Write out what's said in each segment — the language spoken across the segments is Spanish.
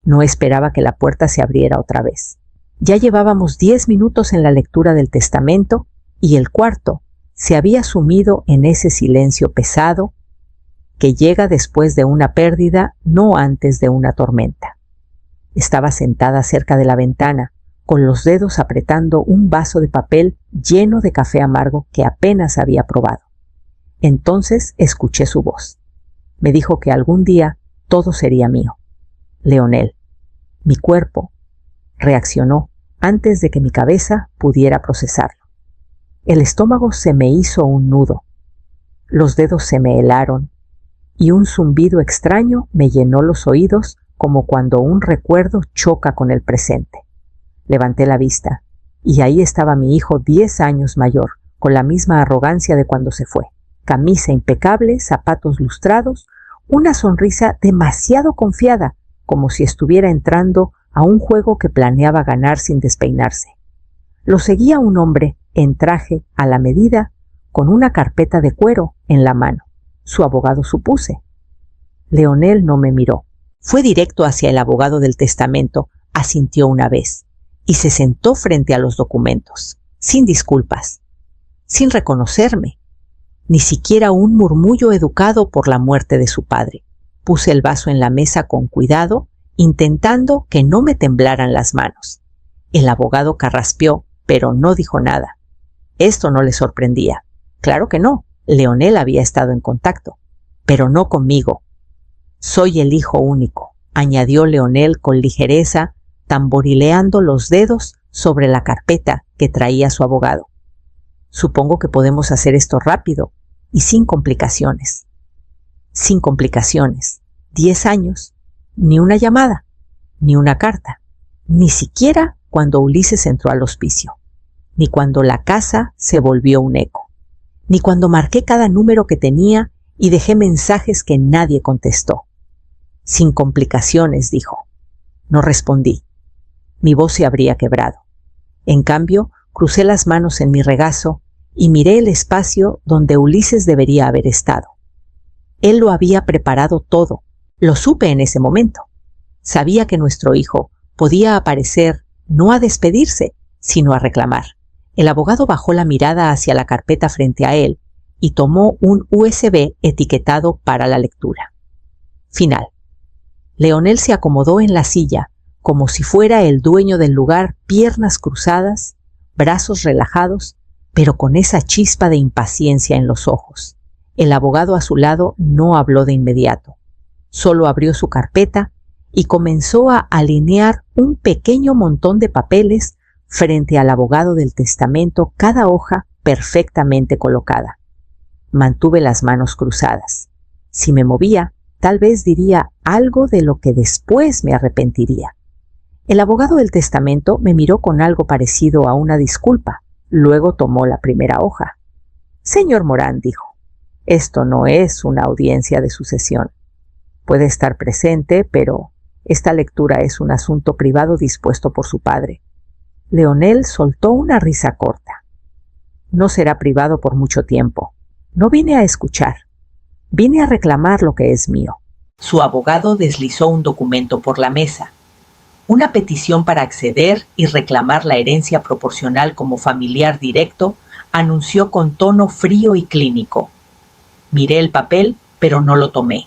No esperaba que la puerta se abriera otra vez. Ya llevábamos 10 minutos en la lectura del testamento y el cuarto se había sumido en ese silencio pesado que llega después de una pérdida, no antes de una tormenta. Estaba sentada cerca de la ventana, con los dedos apretando un vaso de papel lleno de café amargo que apenas había probado. Entonces escuché su voz. Me dijo que algún día todo sería mío. Leonel. Mi cuerpo reaccionó antes de que mi cabeza pudiera procesarlo. El estómago se me hizo un nudo. Los dedos se me helaron y un zumbido extraño me llenó los oídos como cuando un recuerdo choca con el presente. Levanté la vista y ahí estaba mi hijo 10 años mayor, con la misma arrogancia de cuando se fue. Camisa impecable, zapatos lustrados, una sonrisa demasiado confiada, como si estuviera entrando a un juego que planeaba ganar sin despeinarse. Lo seguía un hombre en traje a la medida, con una carpeta de cuero en la mano. Su abogado, supuse. Leonel no me miró. Fue directo hacia el abogado del testamento, asintió una vez, y se sentó frente a los documentos, sin disculpas, sin reconocerme, ni siquiera un murmullo educado por la muerte de su padre. Puse el vaso en la mesa con cuidado, intentando que no me temblaran las manos. El abogado carraspeó, pero no dijo nada. Esto no le sorprendía. Claro que no. Leonel había estado en contacto, pero no conmigo. Soy el hijo único, añadió Leonel con ligereza, tamborileando los dedos sobre la carpeta que traía su abogado. Supongo que podemos hacer esto rápido y sin complicaciones. Sin complicaciones. 10 años, ni una llamada, ni una carta, ni siquiera cuando Ulises entró al hospicio, ni cuando la casa se volvió un eco, ni cuando marqué cada número que tenía y dejé mensajes que nadie contestó. Sin complicaciones, dijo. No respondí. Mi voz se habría quebrado. En cambio, crucé las manos en mi regazo y miré el espacio donde Ulises debería haber estado. Él lo había preparado todo. Lo supe en ese momento. Sabía que nuestro hijo podía aparecer no a despedirse, sino a reclamar. El abogado bajó la mirada hacia la carpeta frente a él y tomó un USB etiquetado para la lectura. Final. Leonel se acomodó en la silla, como si fuera el dueño del lugar, piernas cruzadas, brazos relajados, pero con esa chispa de impaciencia en los ojos. El abogado a su lado no habló de inmediato. Solo abrió su carpeta y comenzó a alinear un pequeño montón de papeles frente al abogado del testamento, cada hoja perfectamente colocada. Mantuve las manos cruzadas. Si me movía, tal vez diría algo de lo que después me arrepentiría. El abogado del testamento me miró con algo parecido a una disculpa. Luego tomó la primera hoja. Señor Morán, dijo, esto no es una audiencia de sucesión. Puede estar presente, pero esta lectura es un asunto privado dispuesto por su padre. Leonel soltó una risa corta. No será privado por mucho tiempo. No vine a escuchar. Vine a reclamar lo que es mío. Su abogado deslizó un documento por la mesa. Una petición para acceder y reclamar la herencia proporcional como familiar directo, anunció con tono frío y clínico. Miré el papel, pero no lo tomé.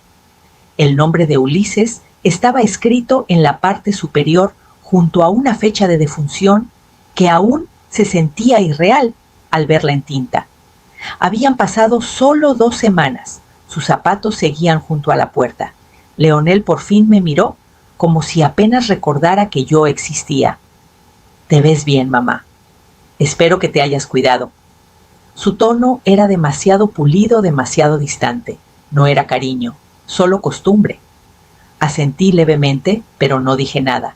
El nombre de Ulises estaba escrito en la parte superior junto a una fecha de defunción que aún se sentía irreal al verla en tinta. Habían pasado solo 2 semanas. Sus zapatos seguían junto a la puerta. Leonel por fin me miró, como si apenas recordara que yo existía. Te ves bien, mamá. Espero que te hayas cuidado. Su tono era demasiado pulido, demasiado distante. No era cariño, solo costumbre. Asentí levemente, pero no dije nada.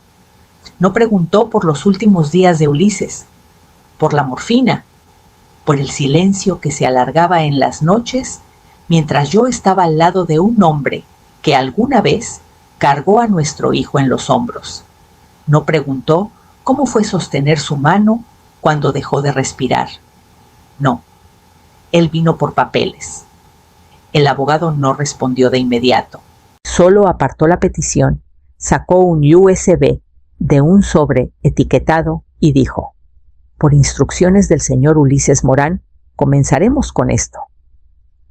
No preguntó por los últimos días de Ulises, por la morfina, por el silencio que se alargaba en las noches mientras yo estaba al lado de un hombre que alguna vez cargó a nuestro hijo en los hombros. No preguntó cómo fue sostener su mano cuando dejó de respirar. No, él vino por papeles. El abogado no respondió de inmediato. Solo apartó la petición, sacó un USB de un sobre etiquetado y dijo: «Por instrucciones del señor Ulises Morán, comenzaremos con esto».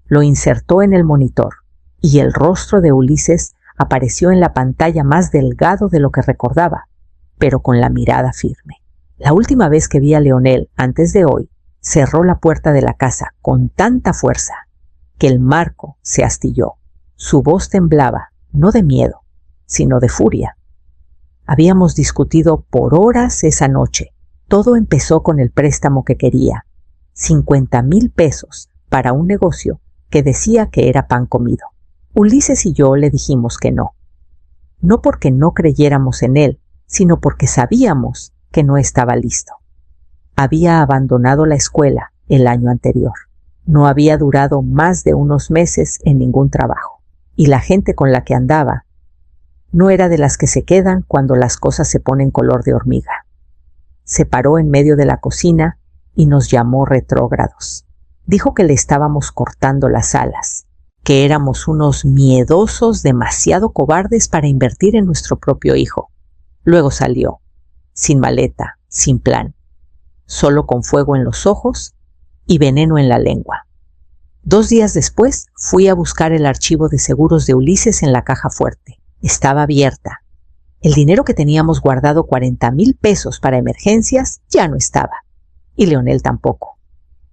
Lo insertó en el monitor y el rostro de Ulises apareció en la pantalla más delgado de lo que recordaba, pero con la mirada firme. La última vez que vi a Leonel, antes de hoy, cerró la puerta de la casa con tanta fuerza que el marco se astilló. Su voz temblaba, no de miedo, sino de furia. Habíamos discutido por horas esa noche. Todo empezó con el préstamo que quería, 50,000 pesos para un negocio que decía que era pan comido. Ulises y yo le dijimos que no. No porque no creyéramos en él, sino porque sabíamos que no estaba listo. Había abandonado la escuela el año anterior. No había durado más de unos meses en ningún trabajo. Y la gente con la que andaba no era de las que se quedan cuando las cosas se ponen color de hormiga. Se paró en medio de la cocina y nos llamó retrógrados. Dijo que le estábamos cortando las alas, que éramos unos miedosos demasiado cobardes para invertir en nuestro propio hijo. Luego salió, sin maleta, sin plan, solo con fuego en los ojos y veneno en la lengua. 2 días después fui a buscar el archivo de seguros de Ulises en la caja fuerte. Estaba abierta. El dinero que teníamos guardado, 40,000 pesos para emergencias, ya no estaba. Y Leonel tampoco.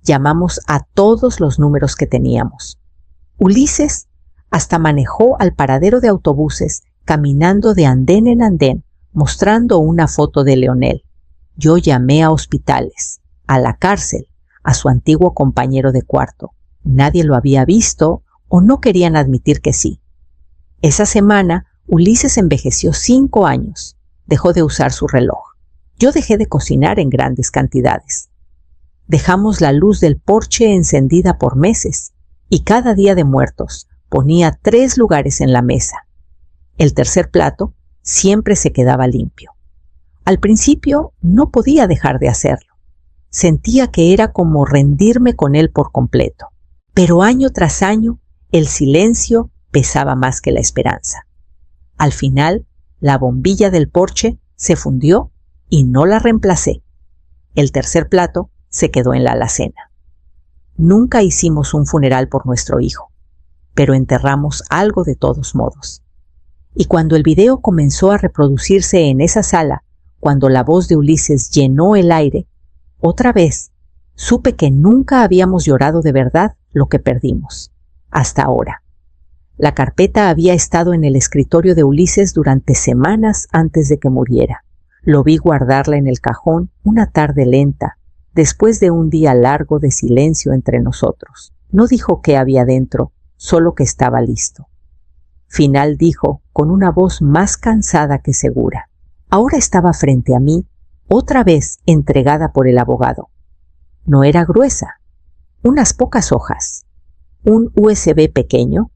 Llamamos a todos los números que teníamos. Ulises hasta manejó al paradero de autobuses, caminando de andén en andén, mostrando una foto de Leonel. Yo llamé a hospitales, a la cárcel, a su antiguo compañero de cuarto. Nadie lo había visto o no querían admitir que sí. Esa semana, Ulises envejeció 5 años. Dejó de usar su reloj. Yo dejé de cocinar en grandes cantidades. Dejamos la luz del porche encendida por meses y cada día de muertos ponía 3 lugares en la mesa. El tercer plato siempre se quedaba limpio. Al principio no podía dejar de hacerlo. Sentía que era como rendirme con él por completo. Pero año tras año el silencio pesaba más que la esperanza. Al final, la bombilla del porche se fundió y no la reemplacé. El tercer plato se quedó en la alacena. Nunca hicimos un funeral por nuestro hijo, pero enterramos algo de todos modos. Y cuando el video comenzó a reproducirse en esa sala, cuando la voz de Ulises llenó el aire, otra vez supe que nunca habíamos llorado de verdad lo que perdimos, hasta ahora. La carpeta había estado en el escritorio de Ulises durante semanas antes de que muriera. Lo vi guardarla en el cajón una tarde lenta, después de un día largo de silencio entre nosotros. No dijo qué había dentro, solo que estaba listo. Final dijo, con una voz más cansada que segura. Ahora estaba frente a mí, otra vez entregada por el abogado. No era gruesa, unas pocas hojas, un USB pequeño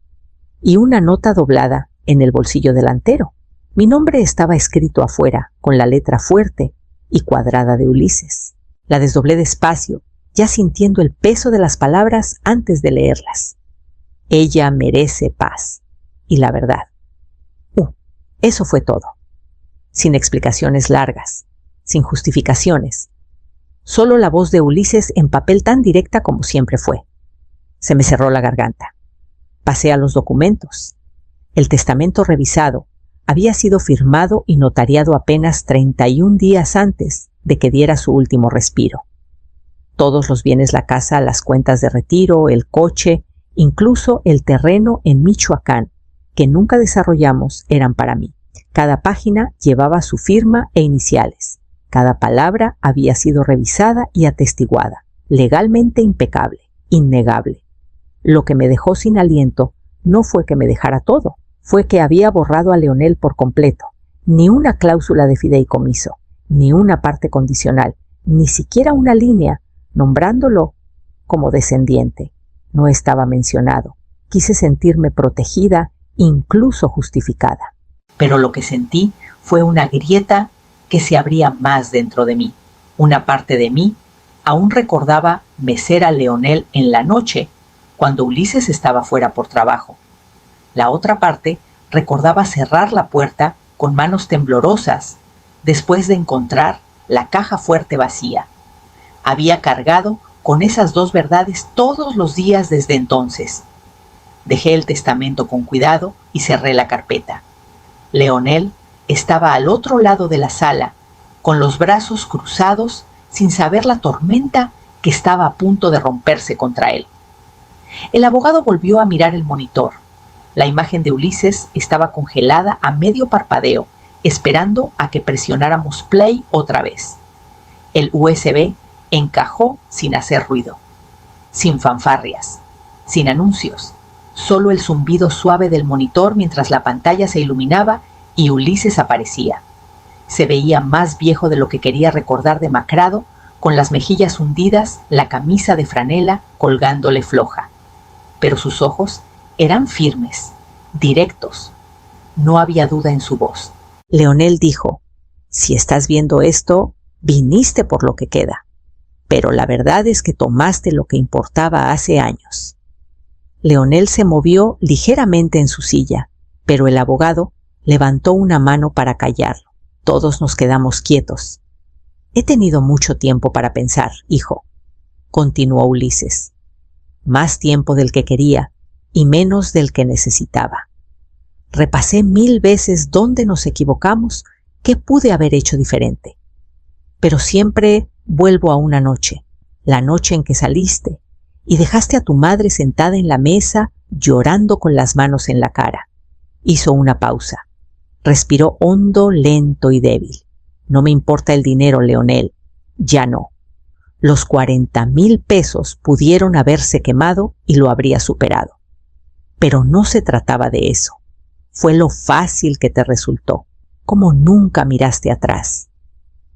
y una nota doblada en el bolsillo delantero. Mi nombre estaba escrito afuera, con la letra fuerte y cuadrada de Ulises. La desdoblé despacio, ya sintiendo el peso de las palabras antes de leerlas. Ella merece paz. Y la verdad. Eso fue todo. Sin explicaciones largas, sin justificaciones. Solo la voz de Ulises en papel tan directa como siempre fue. Se me cerró la garganta. Pasé a los documentos. El testamento revisado había sido firmado y notariado apenas 31 días antes de que diera su último respiro. Todos los bienes, la casa, las cuentas de retiro, el coche, incluso el terreno en Michoacán, que nunca desarrollamos, eran para mí. Cada página llevaba su firma e iniciales. Cada palabra había sido revisada y atestiguada, legalmente impecable, innegable. Lo que me dejó sin aliento no fue que me dejara todo, fue que había borrado a Leonel por completo. Ni una cláusula de fideicomiso, ni una parte condicional, ni siquiera una línea nombrándolo como descendiente. No estaba mencionado. Quise sentirme protegida, incluso justificada. Pero lo que sentí fue una grieta que se abría más dentro de mí. Una parte de mí aún recordaba mecer a Leonel en la noche cuando Ulises estaba fuera por trabajo. La otra parte recordaba cerrar la puerta con manos temblorosas, después de encontrar la caja fuerte vacía. Había cargado con esas dos verdades todos los días desde entonces. Dejé el testamento con cuidado y cerré la carpeta. Leonel estaba al otro lado de la sala, con los brazos cruzados, sin saber la tormenta que estaba a punto de romperse contra él. El abogado volvió a mirar el monitor. La imagen de Ulises estaba congelada a medio parpadeo, esperando a que presionáramos play otra vez. El USB encajó sin hacer ruido, sin fanfarrias, sin anuncios, solo el zumbido suave del monitor mientras la pantalla se iluminaba y Ulises aparecía. Se veía más viejo de lo que quería recordar, demacrado, con las mejillas hundidas, la camisa de franela colgándole floja. Pero sus ojos eran firmes, directos. No había duda en su voz. Leonel dijo: si estás viendo esto, viniste por lo que queda. Pero la verdad es que tomaste lo que importaba hace años. Leonel se movió ligeramente en su silla, pero el abogado levantó una mano para callarlo. Todos nos quedamos quietos. He tenido mucho tiempo para pensar, hijo, continuó Ulises. Más tiempo del que quería y menos del que necesitaba. Repasé 1000 veces dónde nos equivocamos, qué pude haber hecho diferente. Pero siempre vuelvo a una noche, la noche en que saliste y dejaste a tu madre sentada en la mesa llorando con las manos en la cara. Hizo una pausa. Respiró hondo, lento y débil. No me importa el dinero, Leonel. Ya no. Los 40,000 pesos pudieron haberse quemado y lo habría superado. Pero no se trataba de eso. Fue lo fácil que te resultó. Como nunca miraste atrás.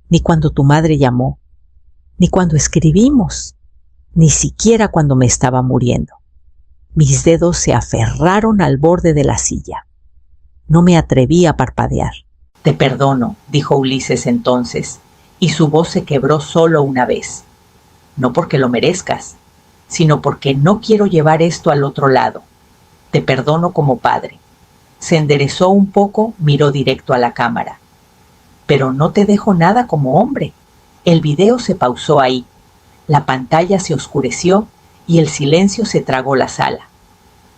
Ni cuando tu madre llamó. Ni cuando escribimos. Ni siquiera cuando me estaba muriendo. Mis dedos se aferraron al borde de la silla. No me atreví a parpadear. Te perdono, dijo Ulises entonces, y su voz se quebró solo una vez. No porque lo merezcas, sino porque no quiero llevar esto al otro lado. Te perdono como padre. Se enderezó un poco, miró directo a la cámara. Pero no te dejo nada como hombre. El video se pausó ahí. La pantalla se oscureció y el silencio se tragó la sala.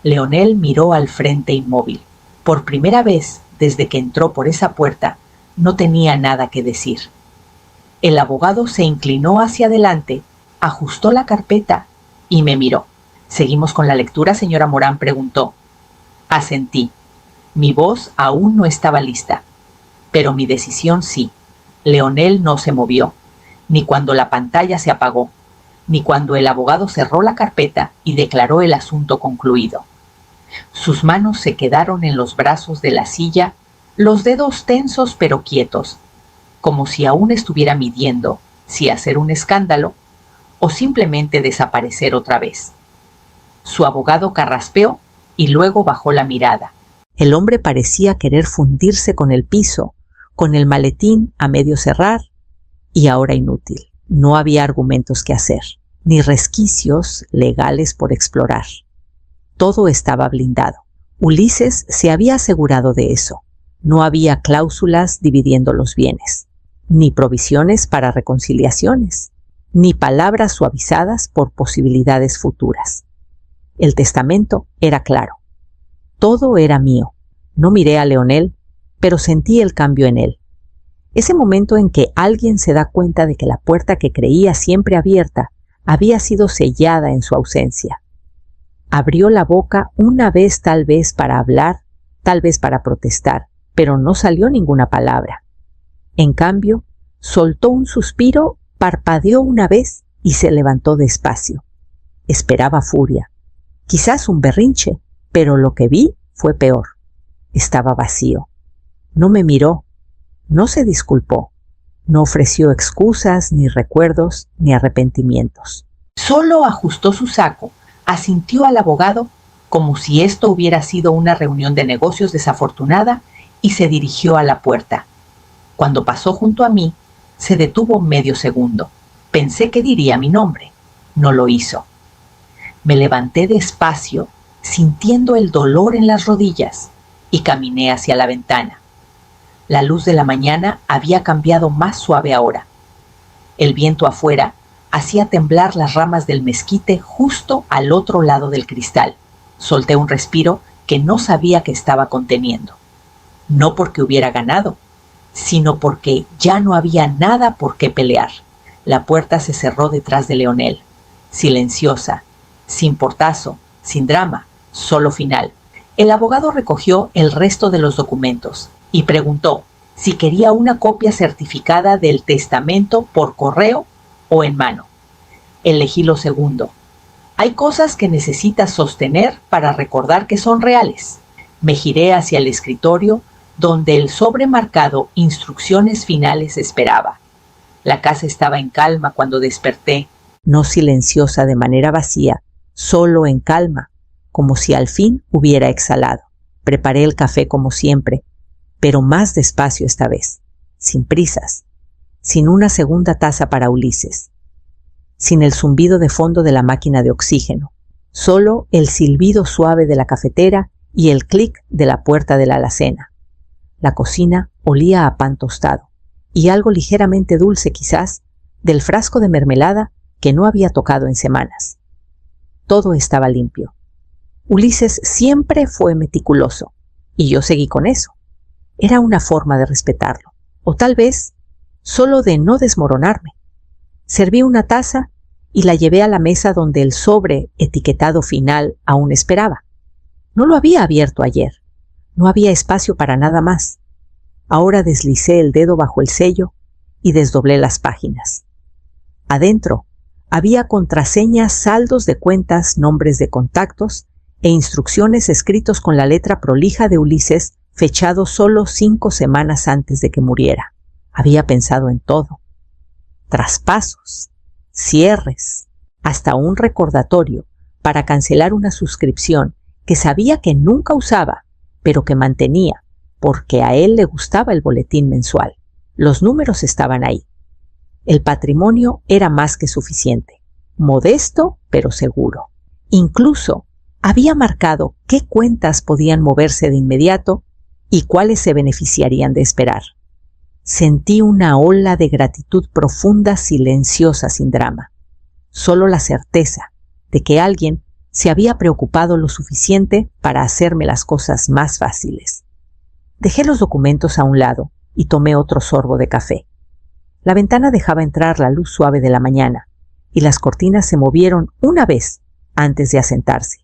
Leonel miró al frente inmóvil. Por primera vez, desde que entró por esa puerta, no tenía nada que decir. El abogado se inclinó hacia adelante, ajustó la carpeta y me miró. ¿Seguimos con la lectura, señora Morán?, preguntó. Asentí. Mi voz aún no estaba lista, pero mi decisión sí. Leonel no se movió, ni cuando la pantalla se apagó, ni cuando el abogado cerró la carpeta y declaró el asunto concluido. Sus manos se quedaron en los brazos de la silla, los dedos tensos pero quietos, como si aún estuviera midiendo si hacer un escándalo o simplemente desaparecer otra vez. Su abogado carraspeó y luego bajó la mirada. El hombre parecía querer fundirse con el piso, con el maletín a medio cerrar, y ahora inútil. No había argumentos que hacer, ni resquicios legales por explorar. Todo estaba blindado. Ulises se había asegurado de eso. No había cláusulas dividiendo los bienes, ni provisiones para reconciliaciones, ni palabras suavizadas por posibilidades futuras. El testamento era claro. Todo era mío. No miré a Leonel, pero sentí el cambio en él. Ese momento en que alguien se da cuenta de que la puerta que creía siempre abierta había sido sellada en su ausencia. Abrió la boca una vez, tal vez para hablar, tal vez para protestar, pero no salió ninguna palabra. En cambio, soltó un suspiro, parpadeó una vez y se levantó despacio. Esperaba furia, quizás un berrinche, pero lo que vi fue peor. Estaba vacío. No me miró, no se disculpó, no ofreció excusas, ni recuerdos, ni arrepentimientos. Solo ajustó su saco, asintió al abogado como si esto hubiera sido una reunión de negocios desafortunada y se dirigió a la puerta. Cuando pasó junto a mí, se detuvo medio segundo. Pensé que diría mi nombre. No lo hizo. Me levanté despacio, sintiendo el dolor en las rodillas, y caminé hacia la ventana. La luz de la mañana había cambiado más suave ahora. El viento afuera hacía temblar las ramas del mezquite justo al otro lado del cristal. Solté un respiro que no sabía que estaba conteniendo. No porque hubiera ganado, sino porque ya no había nada por qué pelear. La puerta se cerró detrás de Leonel, silenciosa, sin portazo, sin drama, solo final. El abogado recogió el resto de los documentos y preguntó si quería una copia certificada del testamento por correo o en mano. Elegí lo segundo. Hay cosas que necesitas sostener para recordar que son reales. Me giré hacia el escritorio donde el sobre marcado Instrucciones Finales esperaba. La casa estaba en calma cuando desperté, no silenciosa de manera vacía, solo en calma, como si al fin hubiera exhalado. Preparé el café como siempre, pero más despacio esta vez, sin prisas, sin una segunda taza para Ulises, sin el zumbido de fondo de la máquina de oxígeno, solo el silbido suave de la cafetera y el clic de la puerta de la alacena. La cocina olía a pan tostado y algo ligeramente dulce quizás del frasco de mermelada que no había tocado en semanas. Todo estaba limpio. Ulises siempre fue meticuloso y yo seguí con eso. Era una forma de respetarlo, o tal vez solo de no desmoronarme. Serví una taza y la llevé a la mesa donde el sobre etiquetado final aún esperaba. No lo había abierto ayer. No había espacio para nada más. Ahora deslicé el dedo bajo el sello y desdoblé las páginas. Adentro había contraseñas, saldos de cuentas, nombres de contactos e instrucciones escritos con la letra prolija de Ulises, fechado solo 5 semanas antes de que muriera. Había pensado en todo. Traspasos, cierres, hasta un recordatorio para cancelar una suscripción que sabía que nunca usaba, pero que mantenía, porque a él le gustaba el boletín mensual. Los números estaban ahí. El patrimonio era más que suficiente, modesto pero seguro. Incluso había marcado qué cuentas podían moverse de inmediato y cuáles se beneficiarían de esperar. Sentí una ola de gratitud profunda, silenciosa, sin drama. Solo la certeza de que alguien se había preocupado lo suficiente para hacerme las cosas más fáciles. Dejé los documentos a un lado y tomé otro sorbo de café. La ventana dejaba entrar la luz suave de la mañana y las cortinas se movieron una vez antes de asentarse.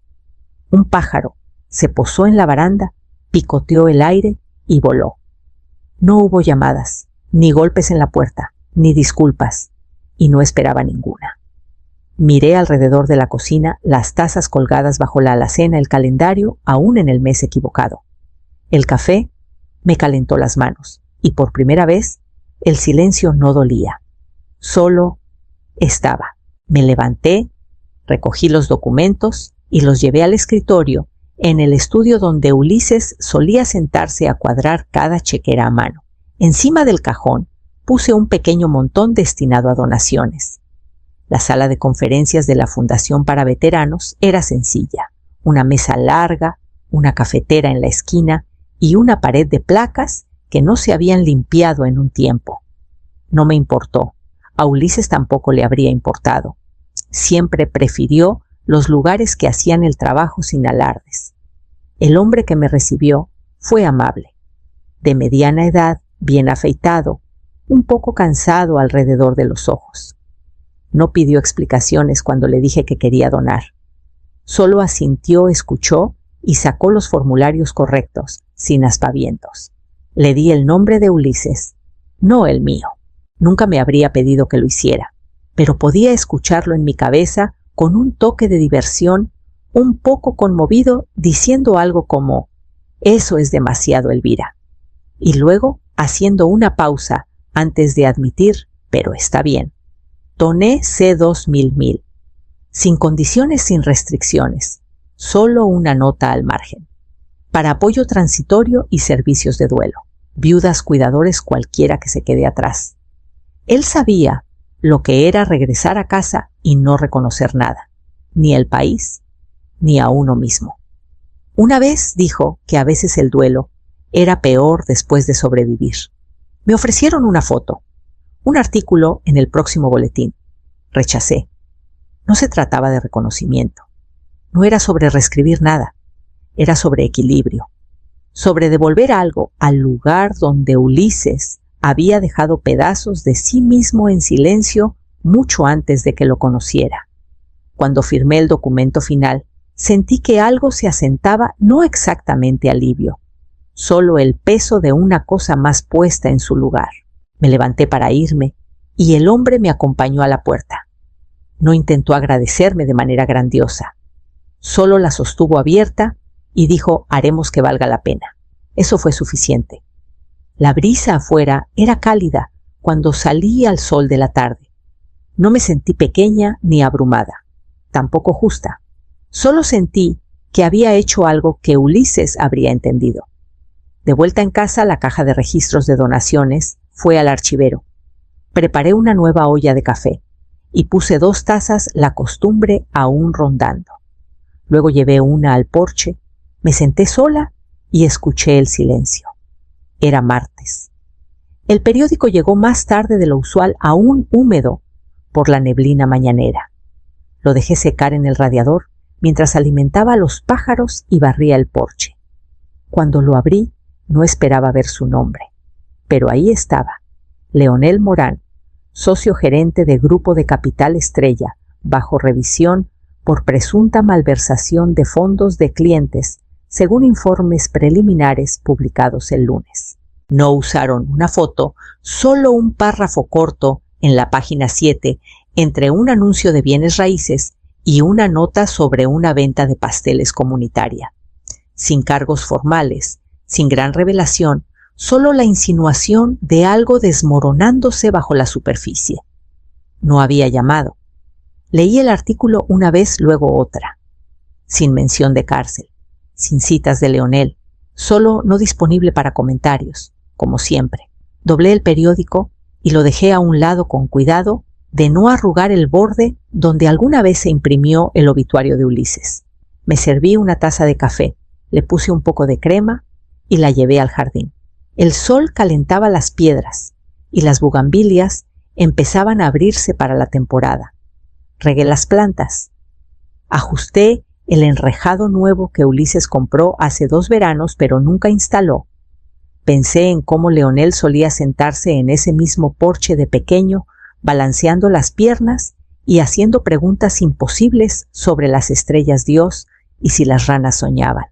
Un pájaro se posó en la baranda, picoteó el aire y voló. No hubo llamadas, ni golpes en la puerta, ni disculpas, y no esperaba ninguna. Miré alrededor de la cocina, las tazas colgadas bajo la alacena, el calendario aún en el mes equivocado. El café me calentó las manos, y por primera vez el silencio no dolía. Solo estaba. Me levanté, recogí los documentos y los llevé al escritorio, en el estudio donde Ulises solía sentarse a cuadrar cada chequera a mano. Encima del cajón puse un pequeño montón destinado a donaciones. La sala de conferencias de la Fundación para Veteranos era sencilla. Una mesa larga, una cafetera en la esquina y una pared de placas que no se habían limpiado en un tiempo. No me importó. A Ulises tampoco le habría importado. Siempre prefirió los lugares que hacían el trabajo sin alardes. El hombre que me recibió fue amable. De mediana edad, bien afeitado, un poco cansado alrededor de los ojos. No pidió explicaciones cuando le dije que quería donar. Solo asintió, escuchó y sacó los formularios correctos, sin aspavientos. Le di el nombre de Ulises, no el mío. Nunca me habría pedido que lo hiciera, pero podía escucharlo en mi cabeza con un toque de diversión, un poco conmovido, diciendo algo como «Eso es demasiado, Elvira». Y luego, haciendo una pausa antes de admitir «Pero está bien». Doné C2.000.000, sin condiciones, sin restricciones, solo una nota al margen, para apoyo transitorio y servicios de duelo, viudas, cuidadores, cualquiera que se quede atrás. Él sabía lo que era regresar a casa y no reconocer nada, ni el país, ni a uno mismo. Una vez dijo que a veces el duelo Era peor después de sobrevivir. Me ofrecieron una foto, un artículo en el próximo boletín. Rechacé. No se trataba de reconocimiento. No era sobre reescribir nada. Era sobre equilibrio. Sobre devolver algo al lugar donde Ulises había dejado pedazos de sí mismo en silencio mucho antes de que lo conociera. Cuando firmé el documento final, sentí que algo se asentaba, no exactamente alivio, solo el peso de una cosa más puesta en su lugar. Me levanté para irme y el hombre me acompañó a la puerta. No intentó agradecerme de manera grandiosa. Solo la sostuvo abierta y dijo: haremos que valga la pena. Eso fue suficiente. La brisa afuera era cálida cuando salí al sol de la tarde. No me sentí pequeña ni abrumada, tampoco justa. Solo sentí que había hecho algo que Ulises habría entendido. De vuelta en casa, la caja de registros de donaciones fue al archivero. Preparé una nueva olla de café y puse 2 tazas, la costumbre aún rondando. Luego llevé una al porche, me senté sola y escuché el silencio. Era martes. El periódico llegó más tarde de lo usual, aún húmedo por la neblina mañanera. Lo dejé secar en el radiador mientras alimentaba a los pájaros y barría el porche. Cuando lo abrí, no esperaba ver su nombre, pero ahí estaba: Leonel Morán, socio gerente de Grupo de Capital Estrella, bajo revisión por presunta malversación de fondos de clientes, según informes preliminares publicados el lunes. No usaron una foto, solo un párrafo corto en la página 7, entre un anuncio de bienes raíces y una nota sobre una venta de pasteles comunitaria. Sin cargos formales, sin gran revelación, solo la insinuación de algo desmoronándose bajo la superficie. No había llamado. Leí el artículo una vez, luego otra. Sin mención de cárcel, sin citas de Leonel, solo no disponible para comentarios, como siempre. Doblé el periódico y lo dejé a un lado con cuidado de no arrugar el borde donde alguna vez se imprimió el obituario de Ulises. Me serví una taza de café, le puse un poco de crema y la llevé al jardín. El sol calentaba las piedras y las bugambilias empezaban a abrirse para la temporada. Regué las plantas. Ajusté el enrejado nuevo que Ulises compró hace 2 veranos pero nunca instaló. Pensé en cómo Leonel solía sentarse en ese mismo porche de pequeño, balanceando las piernas y haciendo preguntas imposibles sobre las estrellas Dios y si las ranas soñaban.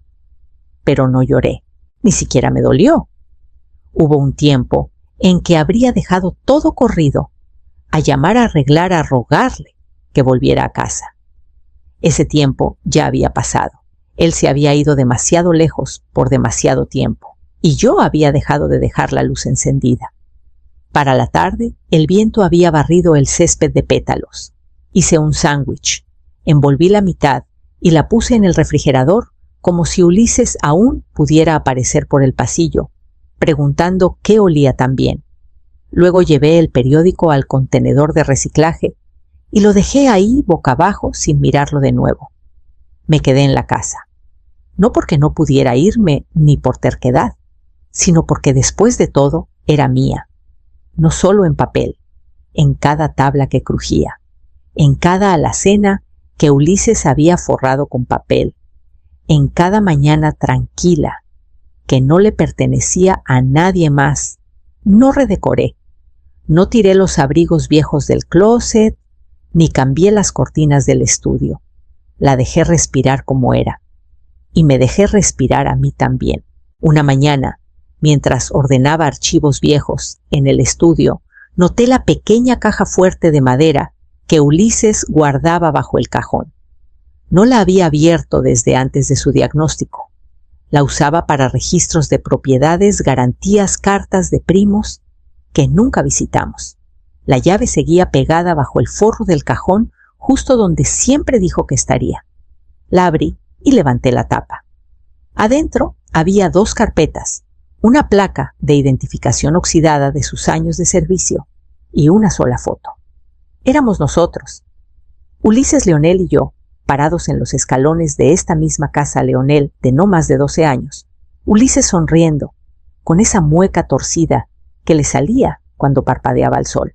Pero no lloré, ni siquiera me dolió. Hubo un tiempo en que habría dejado todo corrido, a llamar a arreglar, a rogarle que volviera a casa. Ese tiempo ya había pasado. Él se había ido demasiado lejos por demasiado tiempo, y yo había dejado de dejar la luz encendida. Para la tarde, el viento había barrido el césped de pétalos. Hice un sándwich, envolví la mitad y la puse en el refrigerador como si Ulises aún pudiera aparecer por el pasillo, preguntando qué olía tan bien. Luego llevé el periódico al contenedor de reciclaje y lo dejé ahí boca abajo sin mirarlo de nuevo. Me quedé en la casa, no porque no pudiera irme ni por terquedad, sino porque después de todo era mía, no solo en papel, en cada tabla que crujía, en cada alacena que Ulises había forrado con papel, en cada mañana tranquila, que no le pertenecía a nadie más. No redecoré, no tiré los abrigos viejos del closet, ni cambié las cortinas del estudio. La dejé respirar como era, y me dejé respirar a mí también. Una mañana, mientras ordenaba archivos viejos en el estudio, noté la pequeña caja fuerte de madera que Ulises guardaba bajo el cajón. No la había abierto desde antes de su diagnóstico. La usaba para registros de propiedades, garantías, cartas de primos que nunca visitamos. La llave seguía pegada bajo el forro del cajón, justo donde siempre dijo que estaría. La abrí y levanté la tapa. Adentro había 2 carpetas, una placa de identificación oxidada de sus años de servicio y una sola foto. Éramos nosotros, Ulises, Leonel y yo, parados en los escalones de esta misma casa Leonel de no más de 12 años. Ulises sonriendo, con esa mueca torcida que le salía cuando parpadeaba el sol.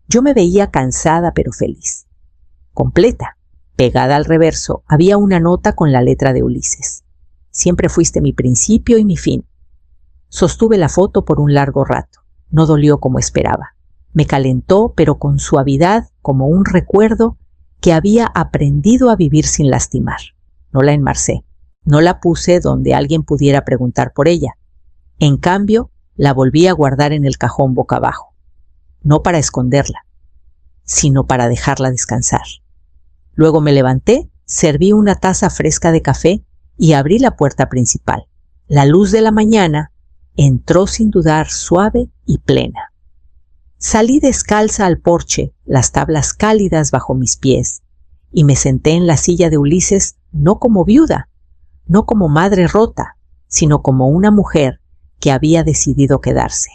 Yo me veía cansada pero feliz. Completa. Pegada al reverso había una nota con la letra de Ulises. Siempre fuiste mi principio y mi fin. Sostuve la foto por un largo rato. No dolió como esperaba. Me calentó, pero con suavidad, como un recuerdo que había aprendido a vivir sin lastimar. No la enmarcé. No la puse donde alguien pudiera preguntar por ella. En cambio, la volví a guardar en el cajón boca abajo. No para esconderla, sino para dejarla descansar. Luego me levanté, serví una taza fresca de café y abrí la puerta principal. La luz de la mañana entró sin dudar suave y plena. Salí descalza al porche, las tablas cálidas bajo mis pies, y me senté en la silla de Ulises no como viuda, no como madre rota, sino como una mujer que había decidido quedarse.